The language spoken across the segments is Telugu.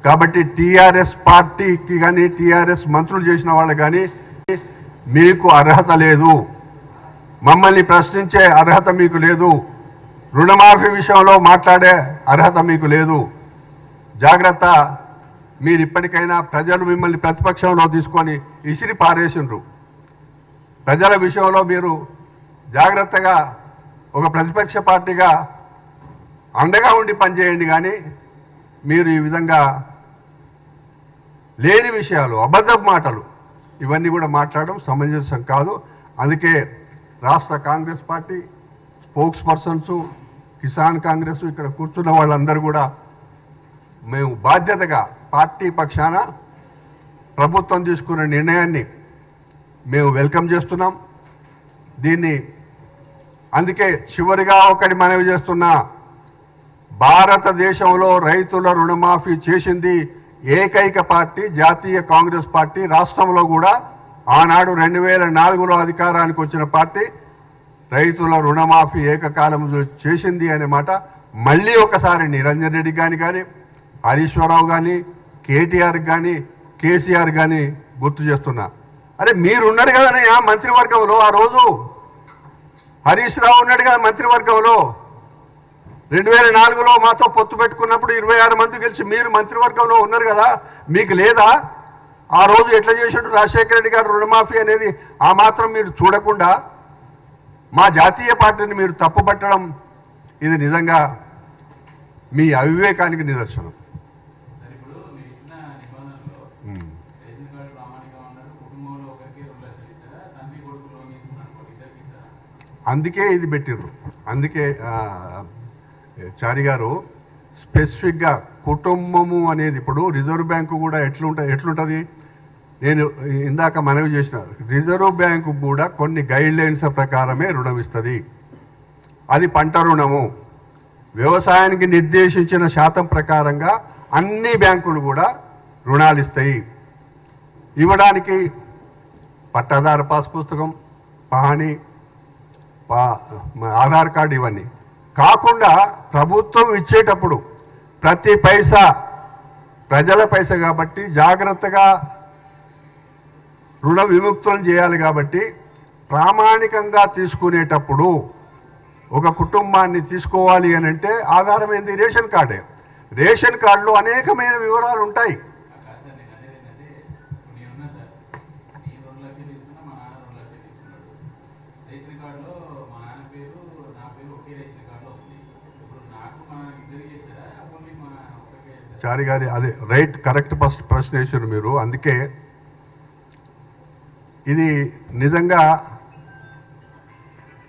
కాబట్టి టీఆర్ఎస్ పార్టీకి కానీ టీఆర్ఎస్ మంత్రులు చేసిన వాళ్ళు కానీ మీకు అర్హత లేదు, మమ్మల్ని ప్రశ్నించే అర్హత మీకు లేదు, రుణమాఫీ విషయంలో మాట్లాడే అర్హత మీకు లేదు. జాగ్రత్త, మీరు ఇప్పటికైనా ప్రజలు మిమ్మల్ని ప్రతిపక్షంలో తీసుకొని ఇసిరి పారేసిండ్రు. ప్రజల విషయంలో మీరు జాగ్రత్తగా ఒక ప్రతిపక్ష పార్టీగా అండగా ఉండి పనిచేయండి. కానీ మీరు ఈ విధంగా లేని విషయాలు, అబద్ధపు మాటలు ఇవన్నీ కూడా మాట్లాడడం సమంజసం కాదు. అందుకే రాష్ట్ర Congress party spokes persons, Kisan Congress, ఇక్కడ కూర్చున్న వాళ్ళందరూ కూడా మేము బాధ్యతగా పార్టీ పక్షాన ప్రభుత్వం తీసుకున్న నిర్ణయాన్ని మేము వెల్కమ్ చేస్తున్నాం. దీన్ని అందుకే చివరిగా ఒకటి మనవి చేస్తున్నా, భారతదేశంలో రైతుల రుణమాఫీ చేసింది ఏకైక పార్టీ జాతీయ కాంగ్రెస్ పార్టీ. రాష్ట్రంలో కూడా ఆనాడు 2004లో అధికారానికి వచ్చిన పార్టీ రైతుల రుణమాఫీ ఏకకాలంలో చేసింది అనే మాట మళ్ళీ ఒకసారి నిరంజన్ రెడ్డి కానీ హరీశ్వరరావు కానీ కేటీఆర్ కానీ కేసీఆర్ కానీ గుర్తు చేస్తున్నా. అరే మీరున్నారు కదనయ్యా మంత్రివర్గంలో, ఆ రోజు హరీష్ రావు ఉన్నాడు కదా మంత్రివర్గంలో. 2004లో మాతో పొత్తు పెట్టుకున్నప్పుడు 26 మంది గెలిచి మీరు మంత్రివర్గంలో ఉన్నారు కదా, మీకు లేదా? ఆ రోజు ఎట్లా చేసాడు రాజశేఖర రెడ్డి గారు రుణమాఫీ అనేది ఆ మాత్రం మీరు చూడకుండా మా జాతీయ పార్టీని మీరు తప్పుపట్టడం ఇది నిజంగా మీ అవివేకానికి నిదర్శనం. అందుకే ఇది పెట్టిర్రు. అందుకే చారి గారు స్పెసిఫిక్గా కుటుంబము అనేది, ఇప్పుడు రిజర్వ్ బ్యాంకు కూడా ఎట్లుంటుంది నేను ఇందాక మనవి చేసిన, రిజర్వ్ బ్యాంకు కూడా కొన్ని గైడ్ లైన్స్ ప్రకారమే రుణం ఇస్తుంది. అది పంట రుణము. వ్యవసాయానికి నిర్దేశించిన శాతం ప్రకారంగా అన్ని బ్యాంకులు కూడా రుణాలు ఇస్తాయి. ఇవ్వడానికి పట్టాదారు పాస్ పుస్తకం, పహాణి, ఆధార్ కార్డు ఇవన్నీ కాకుండా ప్రభుత్వం ఇచ్చేటప్పుడు ప్రతి పైసా ప్రజల పైసా కాబట్టి జాగ్రత్తగా రుణ విముక్తులను చేయాలి. కాబట్టి ప్రామాణికంగా తీసుకునేటప్పుడు ఒక కుటుంబాన్ని తీసుకోవాలి అని అంటే ఆధారం ఏంది? రేషన్ కార్డే. రేషన్ కార్డులో అనేకమైన వివరాలు ఉంటాయి. చారి గారి అదే రైట్, కరెక్ట్ ప్రశ్న వేసారు మీరు. అందుకే ఇది నిజంగా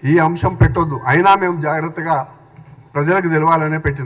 ఈ అంశం పెట్టొద్దు, అయినా మేము జాగ్రత్తగా ప్రజలకు తెలవాలనే పెట్టింది.